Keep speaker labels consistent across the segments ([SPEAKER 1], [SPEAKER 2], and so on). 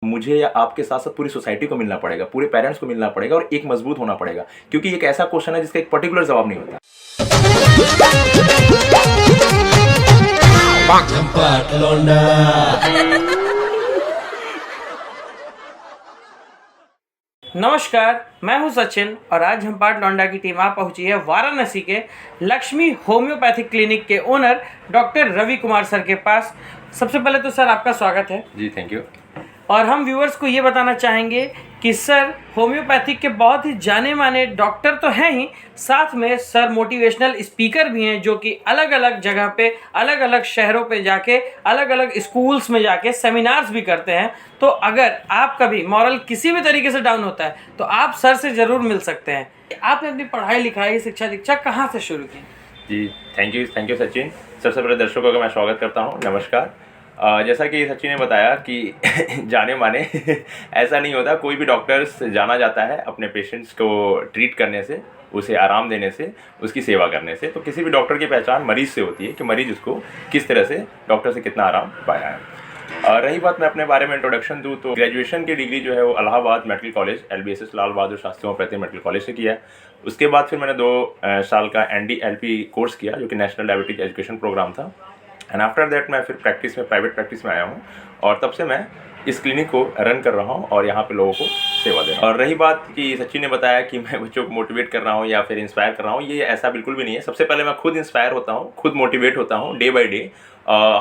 [SPEAKER 1] मुझे या आपके साथ साथ पूरी सोसाइटी को मिलना पड़ेगा, पूरे पेरेंट्स को मिलना पड़ेगा और एक मजबूत होना पड़ेगा, क्योंकि एक ऐसा क्वेश्चन है जिसका एक पर्टिकुलर जवाब नहीं होता।
[SPEAKER 2] नमस्कार, मैं हूं सचिन और आज झंपाट लौंडा की टीम आ पहुंची है वाराणसी के लक्ष्मी होम्योपैथिक क्लिनिक के owner doctor Ravi Kumar sir के पास। सबसे पहले तो सर आपका स्वागत है
[SPEAKER 1] जी, थैंक यू।
[SPEAKER 2] और हम व्यूअर्स को ये बताना चाहेंगे कि सर होम्योपैथिक के बहुत ही जाने माने डॉक्टर तो हैं ही, साथ में सर मोटिवेशनल स्पीकर भी हैं, जो कि अलग अलग जगह पे अलग अलग शहरों पे जाके अलग अलग स्कूल्स में जाके सेमिनार्स भी करते हैं। तो अगर आप कभी मॉरल किसी भी तरीके से डाउन होता है तो आप सर से ज़रूर मिल सकते हैं। आपने अपनी पढ़ाई लिखाई शिक्षा दीक्षा कहाँ से शुरू की?
[SPEAKER 1] जी, थैंक यू सचिन। सबसे पहले दर्शकों का मैं स्वागत करता हूँ, नमस्कार। जैसा कि सचिन ने बताया कि जाने माने ऐसा नहीं होता, कोई भी डॉक्टर्स जाना जाता है अपने पेशेंट्स को ट्रीट करने से, उसे आराम देने से, उसकी सेवा करने से। तो किसी भी डॉक्टर की पहचान मरीज़ से होती है कि मरीज़ उसको किस तरह से डॉक्टर से कितना आराम पाया है। रही बात मैं अपने बारे में इंट्रोडक्शन दूँ तो ग्रेजुएशन की डिग्री जो है वो Allahabad medical college LBSS Lal Bahadur Shastri homeopathic medical college से किया है। उसके बाद फिर मैंने 2 साल का ND-LP कोर्स किया, जो कि नेशनल डायबिटिक एजुकेशन प्रोग्राम था। एंड आफ्टर दैट मैं फिर प्राइवेट प्रैक्टिस में आया हूँ और तब से मैं इस क्लिनिक को रन कर रहा हूँ और यहाँ पे लोगों को सेवा दे रहा हूँ। और रही बात कि सचिन ने बताया कि मैं बच्चों को मोटिवेट कर रहा हूँ या फिर इंस्पायर कर रहा हूँ, ये ऐसा बिल्कुल भी नहीं है। सबसे पहले मैं खुद इंस्पायर होता हूँ, खुद मोटिवेट होता हूँ डे बाई डे।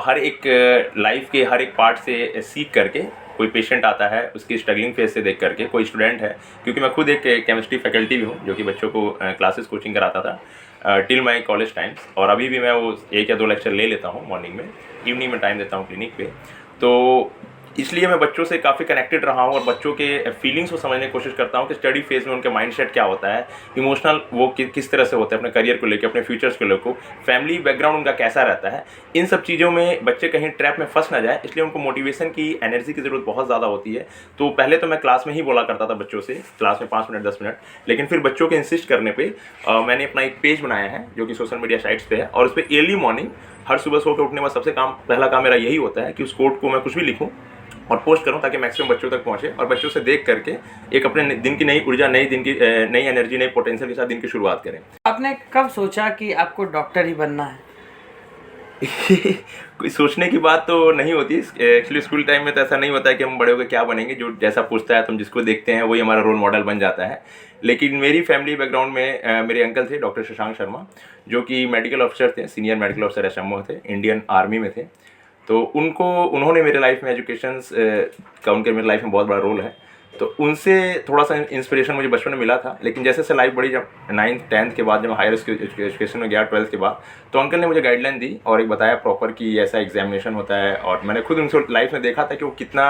[SPEAKER 1] हर एक लाइफ के हर एक पार्ट से सीख करके, कोई पेशेंट आता है उसकी स्ट्रगलिंग फेज से देख करके, कोई स्टूडेंट है, क्योंकि मैं खुद एक केमिस्ट्री फैकल्टी भी हूँ जो कि बच्चों को क्लासेस कोचिंग कराता था टिल माई कॉलेज टाइम्स। और अभी भी मैं वो 1 या 2 लेक्चर ले लेता हूँ मॉर्निंग में, इवनिंग में टाइम देता हूँ क्लिनिक पे। तो इसलिए मैं बच्चों से काफ़ी कनेक्टेड रहा हूँ और बच्चों के फीलिंग्स को समझने की कोशिश करता हूँ कि स्टडी फेज में उनके माइंडसेट क्या होता है, इमोशनल वो किस तरह से होते हैं अपने करियर को लेकर, अपने फ्यूचर्स को लेकर, फैमिली बैकग्राउंड उनका कैसा रहता है। इन सब चीज़ों में बच्चे कहीं ट्रैप में फंस ना जाए, इसलिए उनको मोटिवेशन की, एनर्जी की ज़रूरत बहुत ज़्यादा होती है। तो पहले तो मैं क्लास में ही बोला करता था बच्चों से, क्लास में 5 मिनट 10 मिनट, लेकिन फिर बच्चों के इंसिस्ट करने पर मैंने अपना एक पेज बनाया है जो कि सोशल मीडिया साइट्स पे है, और उस पर अर्ली मॉर्निंग हर सुबह सो के उठने में सबसे पहला काम मेरा यही होता है कि उस कोड को मैं कुछ भी लिखूँ और पोस्ट करूं ताकि मैक्सिमम बच्चों तक पहुंचे और बच्चों से देख करके एक अपने दिन की नई ऊर्जा, नई एनर्जी, नई पोटेंशियल के साथ दिन की शुरुआत करें।
[SPEAKER 2] आपने कब सोचा कि आपको डॉक्टर ही बनना है?
[SPEAKER 1] कोई सोचने की बात तो नहीं होती एक्चुअली। स्कूल टाइम में तो ऐसा नहीं होता है कि हम बड़े होकर क्या बनेंगे, जो जैसा पूछता है तुम जिसको देखते हैं वही हमारा रोल मॉडल बन जाता है। लेकिन मेरी फैमिली बैकग्राउंड में मेरे अंकल थे डॉक्टर शशांक शर्मा, जो कि मेडिकल ऑफिसर थे, सीनियर मेडिकल ऑफिसर SMO थे, इंडियन आर्मी में थे। तो उन्होंने मेरे लाइफ में एजुकेशन का उनके मेरे लाइफ में बहुत बड़ा रोल है। तो उनसे थोड़ा सा इंस्पिरेशन मुझे बचपन में मिला था, लेकिन जैसे से लाइफ बढ़ी, जब 9th 10th के बाद जब हायर एजुकेशन में गया 12th के बाद, तो अंकल ने मुझे गाइडलाइन दी और एक बताया प्रॉपर कि ऐसा एग्जामिनेशन होता है। और मैंने खुद उनसे लाइफ में देखा था कि वो कितना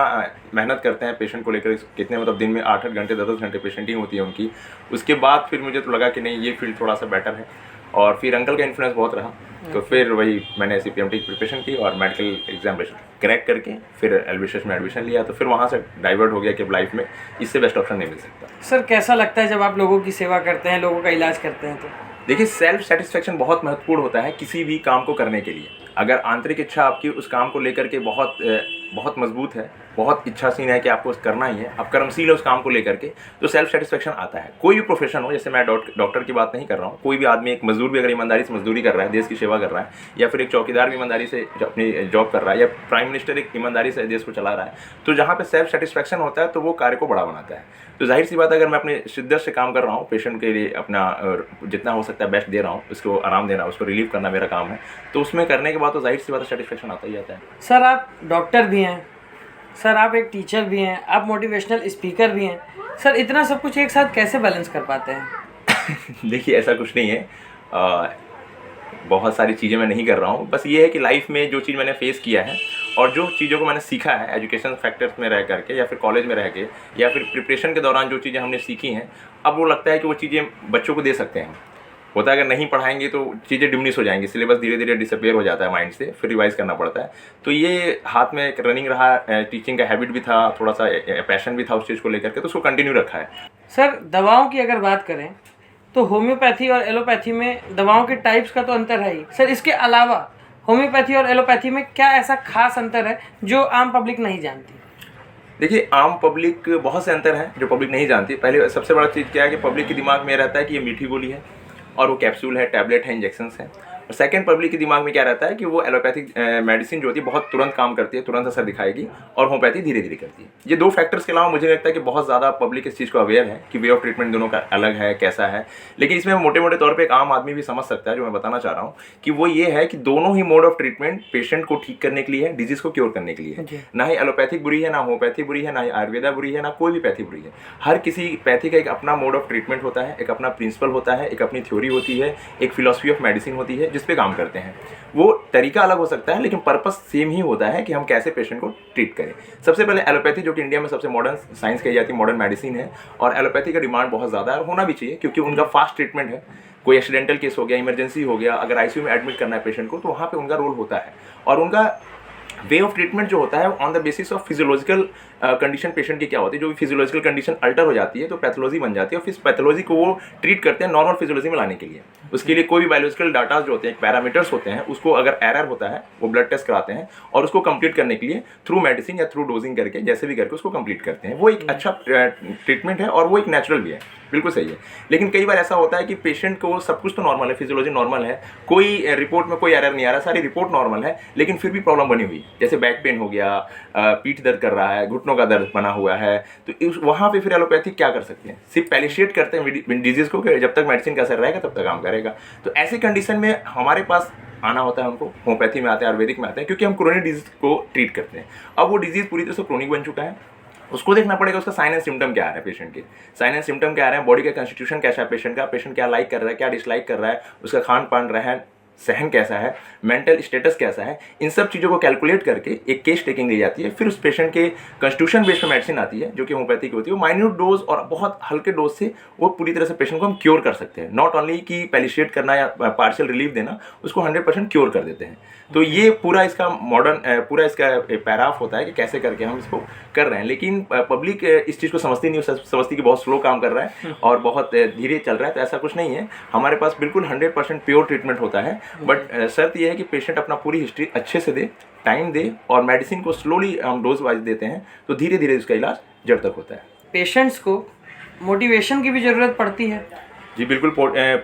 [SPEAKER 1] मेहनत करते हैं पेशेंट को लेकर, कितने मतलब दिन में 8-8 घंटे 10-10 घंटे पेशेंटिंग होती है उनकी। उसके बाद फिर मुझे तो लगा कि नहीं, ये फील्ड थोड़ा सा बेटर है, और फिर अंकल का इन्फ्लुएंस बहुत रहा। तो फिर वही मैंने CPMT की प्रिपरेशन की और मेडिकल एग्जामिनेशन क्रैक करके फिर LBSS में एडमिशन लिया। तो फिर वहाँ से डाइवर्ट हो गया कि अब लाइफ में इससे बेस्ट ऑप्शन नहीं मिल सकता।
[SPEAKER 2] सर कैसा लगता है जब आप लोगों की सेवा करते हैं, लोगों का इलाज करते हैं? तो
[SPEAKER 1] देखिए, सेल्फ सेटिस्फेक्शन बहुत महत्वपूर्ण होता है किसी भी काम को करने के लिए। अगर आंतरिक इच्छा आपकी उस काम को लेकर के बहुत मजबूत है, बहुत इच्छासीन है कि आपको करना ही है, आप कर्मशील है उस काम को लेकर के, तो सेल्फ सेटिस्फेक्शन आता है। कोई भी प्रोफेशन हो, जैसे मैं डॉक्टर की बात नहीं कर रहा हूँ, कोई भी आदमी, एक मजदूर भी अगर ईमानदारी से मजदूरी कर रहा है, देश की सेवा कर रहा है, या फिर एक चौकीदार भी ईमानदारी से अपनी जॉब कर रहा है, या प्राइम मिनिस्टर एक ईमानदारी से देश को चला रहा है, तो जहाँ पे सेल्फ सेटिस्फेक्शन होता है तो वो कार्य को बड़ा बनाता है। तो जाहिर सी बात है, अगर मैं अपने शिद्दत से काम कर रहा हूँ, पेशेंट के लिए अपना जितना हो सकता है बेस्ट दे रहा हूँ, उसको आराम देना, उसको रिलीव करना मेरा काम है, तो उसमें करने के बाद तो जाहिर सी बात है सेटिस्फेक्शन आता ही आता है।
[SPEAKER 2] सर आप डॉक्टर भी हैं, सर आप एक टीचर भी हैं, आप मोटिवेशनल स्पीकर भी हैं, सर इतना सब कुछ एक साथ कैसे बैलेंस कर पाते हैं?
[SPEAKER 1] देखिए, ऐसा कुछ नहीं है, बहुत सारी चीज़ें मैं नहीं कर रहा हूँ। बस ये है कि लाइफ में जो चीज़ मैंने फेस किया है और जो चीज़ों को मैंने सीखा है एजुकेशन फैक्टर्स में रह करके, या फिर कॉलेज में रह के, या फिर प्रिपरेशन के दौरान जो चीज़ें हमने सीखी हैं, अब वो लगता है कि वो चीज़ें बच्चों को दे सकते हैं। होता है अगर नहीं पढ़ाएंगे तो चीज़ें डिमिनिश हो जाएंगी, सिलेबस धीरे धीरे डिसअपियर हो जाता है माइंड से, फिर रिवाइज करना पड़ता है। तो ये हाथ में एक रनिंग रहा, टीचिंग का हैबिट भी था, थोड़ा सा पैशन भी था उस चीज़ को लेकर के, तो उसको कंटिन्यू रखा है।
[SPEAKER 2] सर दवाओं की अगर बात करें तो होम्योपैथी और एलोपैथी में दवाओं के टाइप्स का तो अंतर है ही। सर इसके अलावा होम्योपैथी और एलोपैथी में क्या ऐसा खास अंतर है जो आम पब्लिक नहीं जानती?
[SPEAKER 1] देखिए, आम पब्लिक बहुत से अंतर हैं जो पब्लिक नहीं जानती। पहले सबसे बड़ा चीज़ क्या है कि पब्लिक के दिमाग में रहता है कि ये मीठी गोली है और वो कैप्सूल है, टैबलेट है, इंजेक्शंस है। और सेकंड, पब्लिक के दिमाग में क्या रहता है कि वो एलोपैथिक मेडिसिन जो होती है बहुत तुरंत काम करती है, तुरंत असर दिखाएगी, और होम्योपैथी धीरे धीरे करती है। ये दो फैक्टर्स के अलावा मुझे लगता है कि बहुत ज़्यादा पब्लिक इस चीज़ को अवेयर है कि वे ऑफ ट्रीटमेंट दोनों का अलग है, कैसा है। लेकिन इसमें मोटे मोटे तौर पर एक आम आदमी भी समझ सकता है, जो मैं बताना चाह रहा हूँ कि वो ये है कि दोनों ही मोड ऑफ ट्रीटमेंट पेशेंट को ठीक करने के लिए है, डिजीज़ को क्योर करने के लिए है। ना ही एलोपैथिक बुरी है, ना होम्योपैथी बुरी है, ना ही आयुर्वेदा बुरी है, ना कोई भी पैथी बुरी है। हर किसी पैथी का एक अपना मोड ऑफ ट्रीटमेंट होता है, एक अपना प्रिंसिपल होता है, एक अपनी थ्योरी होती है, एक फिलॉसफी ऑफ मेडिसिन होती है जिस पे काम करते हैं। वो तरीका अलग हो सकता है लेकिन पर्पस सेम ही होता है कि हम कैसे पेशेंट को ट्रीट करें। सबसे पहले एलोपैथी, जो कि इंडिया में सबसे मॉडर्न साइंस कही जाती है, मॉडर्न मेडिसिन है, और एलोपैथी का डिमांड बहुत ज़्यादा है और होना भी चाहिए क्योंकि उनका फास्ट ट्रीटमेंट है। कोई एक्सीडेंटल केस हो गया, इमरजेंसी हो गया, अगर आईसीयू में एडमिट करना है पेशेंट को, तो वहाँ पर उनका रोल होता है। और उनका वे ऑफ ट्रीटमेंट जो होता है on the basis of physiological condition patient की क्या होती है। जो भी फिजियोलॉजिकल कंडीशन अल्टर हो जाती है तो पैथोलॉजी बन जाती है, और फिर पैथोलॉजी को वो ट्रीट करते हैं नॉर्मल फिजियोलॉजी में लाने के लिए। उसके लिए कोई भी बायोलॉजिकल डाटा जो होते हैं, पैरामीटर्स होते हैं, उसको अगर एरर होता है वो ब्लड टेस्ट कराते हैं और उसको कंप्लीट करने के लिए थ्रू मेडिसिन या थ्रू डोजिंग करके जैसे भी करके उसको कंप्लीट करते हैं। वो एक अच्छा ट्रीटमेंट है और वो एक नेचुरल भी है, बिल्कुल सही है। लेकिन कई बार ऐसा होता है कि पेशेंट को सब कुछ तो नॉर्मल है, फिजियोलॉजी नॉर्मल है, कोई रिपोर्ट में कोई एरर नहीं आ रहा, सारी रिपोर्ट नॉर्मल है, लेकिन फिर भी प्रॉब्लम बनी हुई, जैसे बैक पेन हो गया, पीठ दर्द कर रहा है, घुटनों का दर्द बना हुआ है, तो वहाँ पे फिर एलोपैथिक क्या कर सकते हैं, सिर्फ पैलिशिएट करते हैं डिजीज को, जब तक मेडिसिन का असर रहेगा तब तक काम करेगा। तो ऐसी कंडीशन में हमारे पास आना होता है, उनको होम्योपैथी में आते हैं, आयुर्वेदिक में आते हैं, क्योंकि हम क्रोनिक डिजीज को ट्रीट करते हैं। अब वो डिजीज पूरी तरह से क्रोनिक बन चुका है, उसको देखना पड़ेगा उसका साइन एंड सिम्टम क्या आ रहा है, पेशेंट के साइन एंड सिम्टम क्या आ रहे हैं, बॉडी का कंस्टिट्यूशन कैसा है पेशेंट का, पेशेंट क्या लाइक कर रहा है, क्या डिसलाइक कर रहा है, उसका खान पान रहन सहन कैसा है, मेंटल स्टेटस कैसा है, इन सब चीज़ों को कैलकुलेट करके एक केस टेकिंग ली जाती है। फिर उस पेशेंट के कंस्टिट्यूशन बेस्ड मेडिसिन आती है जो कि होम्योपैथी की होती है। वो माइन्यूट डोज और बहुत हल्के डोज से वो पूरी तरह से पेशेंट को हम क्योर कर सकते हैं। नॉट ओनली कि पैलिशिएट करना या पार्शियल रिलीफ देना, उसको 100% क्योर कर देते हैं। तो ये पूरा इसका मॉडर्न पूरा इसका पैराफ होता है कि कैसे करके हम इसको कर रहे हैं। लेकिन पब्लिक इस चीज़ को समझती नहीं, समझती कि बहुत स्लो काम कर रहा है और बहुत धीरे चल रहा है। तो ऐसा कुछ नहीं है, हमारे पास बिल्कुल 100% प्योर ट्रीटमेंट होता है। बट शर्त यह है कि पेशेंट अपना पूरी हिस्ट्री अच्छे से दे, टाइम दे, और मेडिसिन को स्लोली हम डोज वाइज देते हैं, तो धीरे धीरे उसका इलाज जड़ तक होता है।
[SPEAKER 2] पेशेंट्स को मोटिवेशन की भी ज़रूरत पड़ती है।
[SPEAKER 1] जी बिल्कुल,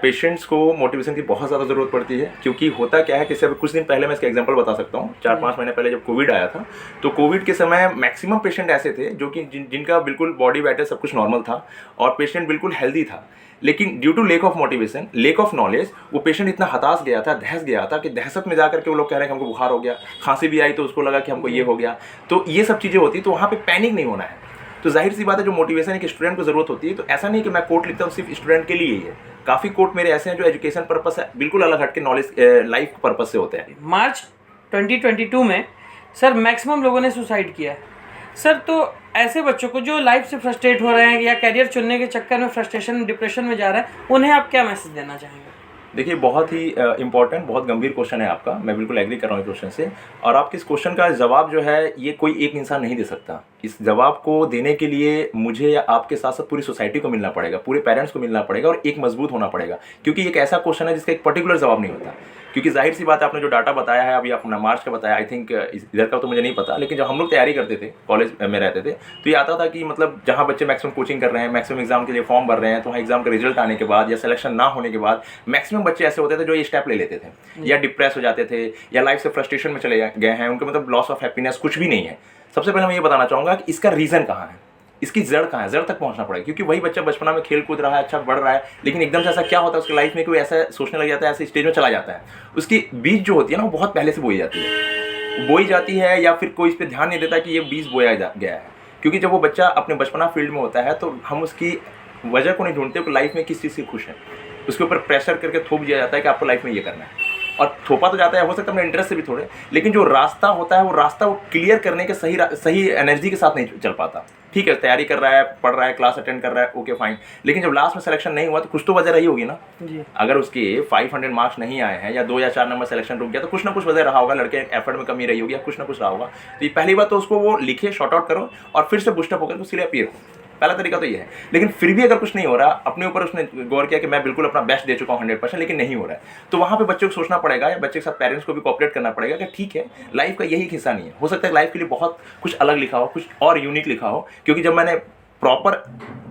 [SPEAKER 1] पेशेंट्स को मोटिवेशन की बहुत ज़्यादा ज़रूरत पड़ती है, क्योंकि होता क्या है कि सिर्फ कुछ दिन पहले मैं इसका एग्जांपल बता सकता हूँ। 4-5 महीने पहले जब कोविड आया था, तो कोविड के समय मैक्सिमम पेशेंट ऐसे थे जो कि जिनका बिल्कुल बॉडी वेट सब कुछ नॉर्मल था और पेशेंट बिल्कुल हेल्दी था, लेकिन due to lack of motivation, lack of knowledge, वो पेशेंट इतना हताश गया था, दहस गया था कि दहशत में जाकर के वो लोग कह रहे हैं कि हमको बुखार हो गया, खांसी भी आई तो उसको लगा कि हमको ये हो गया। तो ये सब चीज़ें होती, तो वहाँ पे पैनिक नहीं होना है। तो जाहिर सी बात है, जो मोटिवेशन एक स्टूडेंट को जरूरत होती है, तो ऐसा नहीं कि मैं कोट लिखता हूँ सिर्फ स्टूडेंट के लिए ही है। काफ़ी कोट मेरे ऐसे हैं जो एजुकेशन पर्पस है, बिल्कुल अलग हटके नॉलेज लाइफ पर्पस से होते हैं।
[SPEAKER 2] मार्च 2022 में सर मैक्सिमम लोगों ने सुसाइड किया है सर। तो ऐसे बच्चों को जो लाइफ से फ्रस्ट्रेट हो रहे हैं या कैरियर चुनने के चक्कर में फ्रस्ट्रेशन, डिप्रेशन में जा रहे हैं, उन्हें आप क्या मैसेज देना चाहेंगे?
[SPEAKER 1] देखिए, बहुत ही इंपॉर्टेंट, बहुत गंभीर क्वेश्चन है आपका, मैं बिल्कुल एग्री कर रहा हूँ क्वेश्चन से। और आपके इस क्वेश्चन का जवाब जो है, ये कोई एक इंसान नहीं दे सकता। इस जवाब को देने के लिए मुझे या आपके साथ साथ पूरी सोसाइटी को मिलना पड़ेगा, पूरे पेरेंट्स को मिलना पड़ेगा, और एक मजबूत होना पड़ेगा, क्योंकि एक ऐसा क्वेश्चन है जिसका एक पर्टिकुलर जवाब नहीं होता। क्योंकि जाहिर सी बात है, आपने जो डाटा बताया है, अभी अपना मार्च का बताया, आई थिंक इधर का तो मुझे नहीं पता, लेकिन जब हम लोग तैयारी करते थे, कॉलेज में रहते थे, तो ये आता था कि मतलब जहाँ बच्चे मैक्सिमम कोचिंग कर रहे हैं, मैक्सिमम एग्जाम के लिए फॉर्म भर रहे हैं, तो वहाँ एग्जाम का रिजल्ट आने के बाद या सिलेक्शन ना होने के बाद मैक्सिमम बच्चे ऐसे होते थे जो ये स्टेप ले लेते थे, या डिप्रेस हो जाते थे, या लाइफ से फ्रस्ट्रेशन में चले गए हैं, उनके मतलब लॉस ऑफ हैप्पीनेस कुछ भी नहीं है। सबसे पहले मैं ये बताना चाहूँगा कि इसका रीज़न कहाँ है, इसकी जड़ कहाँ है, जड़ तक पहुंचना पड़ेगा। क्योंकि वही बच्चा बचपना में खेल कूद रहा है, अच्छा बढ़ रहा है, लेकिन एकदम से ऐसा क्या होता है उसकी लाइफ में कि वो ऐसा सोचने लग जाता है, ऐसे स्टेज में चला जाता है, उसकी बीज जो होती है ना, वो बहुत पहले से बोई जाती है, या फिर कोई इस पर ध्यान नहीं देता कि ये बीज बोया गया है। क्योंकि जब वो बच्चा अपने बचपना फील्ड में होता है, तो हम उसकी वजह को नहीं ढूंढते कि लाइफ में किस चीज़ से खुश है, उसके ऊपर प्रेशर करके थोप दिया जाता है कि आपको लाइफ में ये करना है, और थोपा तो जाता है, हो सकता है अपने इंटरेस्ट से भी थोड़े, लेकिन जो रास्ता होता है, वो रास्ता वो क्लियर करने के सही एनर्जी के साथ नहीं चल पाता। ठीक है, तैयारी कर रहा है, पढ़ रहा है, क्लास अटेंड कर रहा है, ओके फाइन, लेकिन जब लास्ट में सिलेक्शन नहीं हुआ तो कुछ तो वजह रही होगी ना जी। अगर उसके 500 मार्क्स नहीं आए हैं, या 2 या 4 नंबर सिलेक्शन रुक गया, तो कुछ ना कुछ वजह रहा होगा, लड़के एफर्ट में कमी रही होगी, या कुछ ना कुछ रहा होगा। तो ये पहली बात तो उसको वो लिखे, शॉर्ट आउट करो, और फिर से बूस्टअप होकर उसके लिए अपीयर हो। पहला तरीका तो ये है। लेकिन फिर भी अगर कुछ नहीं हो रहा, अपने ऊपर उसने गौर किया कि मैं बिल्कुल अपना बेस्ट दे चुका हूँ 100%, लेकिन नहीं हो रहा है, तो वहाँ पे बच्चों को सोचना पड़ेगा या बच्चे के साथ पेरेंट्स को भी कोऑपरेट करना पड़ेगा कि ठीक है, लाइफ का यही हिस्सा नहीं है, हो सकता है लाइफ के लिए बहुत कुछ अलग लिखा हो, कुछ और यूनिक लिखा हो। क्योंकि जब मैंने प्रॉपर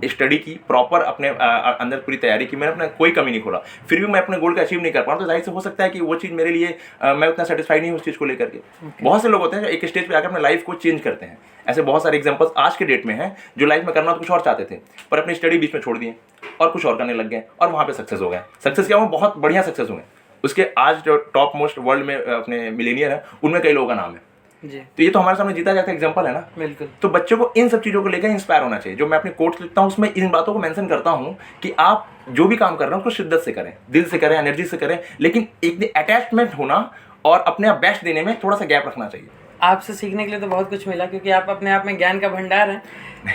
[SPEAKER 1] स्टडी की, प्रॉपर अपने अंदर पूरी तैयारी की, मैंने अपना कोई कमी नहीं खोला, फिर भी मैं अपने गोल को अचीव नहीं कर पा रहा, तो जाहिर से हो सकता है कि वो चीज़ मेरे लिए मैं उतना सेटिस्फाइड नहीं हूँ उस चीज़ को लेकर के। बहुत से लोग होते हैं जो एक स्टेज पे आकर अपने लाइफ को चेंज करते हैं। ऐसे बहुत सारे एग्जांपल्स आज के डेट में हैं जो लाइफ में करना तो कुछ और चाहते थे, पर अपनी स्टडी बीच में छोड़ दिए और कुछ और करने लग गए और वहाँ पे सक्सेस हो गए। सक्सेस क्या हुआ, बहुत बढ़िया सक्सेस हुए। उसके आज जो टॉप मोस्ट वर्ल्ड में अपने मिलेनियर है, उनमें कई लोगों का नाम है
[SPEAKER 2] जी।
[SPEAKER 1] तो ये तो हमारे सामने जीता जाता एग्जांपल है ना।
[SPEAKER 2] बिल्कुल।
[SPEAKER 1] तो बच्चों को इन सब चीज़ों को लेकर इंस्पायर होना चाहिए। जो मैं अपने कोट्स लिखता हूँ उसमें इन बातों को मेंशन करता हूँ कि आप जो भी काम कर रहे हो उसको शिद्दत से करें, दिल से करें, एनर्जी से करें, लेकिन एक अटैचमेंट होना और अपने आप बेस्ट देने में थोड़ा सा गैप रखना चाहिए।
[SPEAKER 2] आपसे सीखने के लिए तो बहुत कुछ मिला, क्योंकि आप अपने आप में ज्ञान का भंडार हैं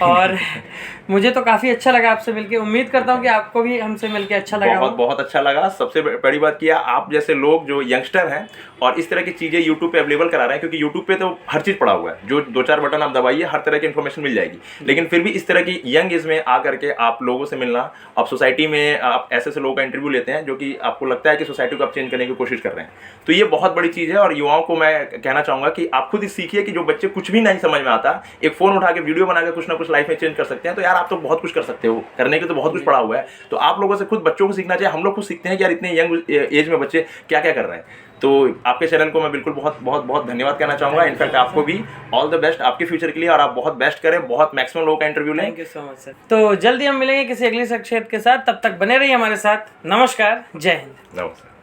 [SPEAKER 2] और मुझे तो काफ़ी अच्छा लगा आपसे मिलके। उम्मीद करता हूँ कि आपको भी हमसे मिलके अच्छा लगा।
[SPEAKER 1] बहुत बहुत अच्छा लगा। सबसे बड़ी बात किया, आप जैसे लोग जो यंगस्टर हैं और इस तरह की चीज़ें यूट्यूब पे अवेलेबल करा रहे हैं, क्योंकि यूट्यूब पे तो हर चीज़ पड़ा हुआ है, जो 2-4 बटन आप दबाइए हर तरह की इन्फॉर्मेशन मिल जाएगी। लेकिन फिर भी इस तरह की यंग एज में आकर के आप लोगों से मिलना, आप सोसाइटी में आप ऐसे ऐसे लोगों का इंटरव्यू लेते हैं जो कि आपको लगता है कि सोसाइटी को आप चेंज करने की कोशिश कर रहे हैं, तो ये बहुत बड़ी चीज़ है। और युवाओं को मैं कहना चाहूँगा कि आप खुद ही सीखिए कि जो बच्चे कुछ भी नहीं समझ में आता, एक फ़ोन उठा के वीडियो बना के कुछ ना कुछ लाइफ में चेंज कर सकते हैं, तो यार आप तो बहुत कुछ कर सकते हो, करने के तो बहुत कुछ पड़ा हुआ है। तो आप लोगों से खुद बच्चों को सीखना चाहिए। हम लोग खुद सीखते हैं कि यार इतने यंग एज में बच्चे क्या क्या कर रहे हैं। तो आपके चैनल को मैं बिल्कुल बहुत बहुत बहुत धन्यवाद कहना चाहूँगा। इनफैक्ट आपको भी ऑल द बेस्ट आपके फ्यूचर के लिए, और आप बहुत बेस्ट करें, बहुत मैक्सिमम लोगों का इंटरव्यू लें।
[SPEAKER 2] Thank you so much sir. तो जल्दी हम मिलेंगे किसी अगली शख्सियत के साथ, तब तक बने रहिए हमारे साथ। नमस्कार, जय हिंद।
[SPEAKER 1] नमस्कार।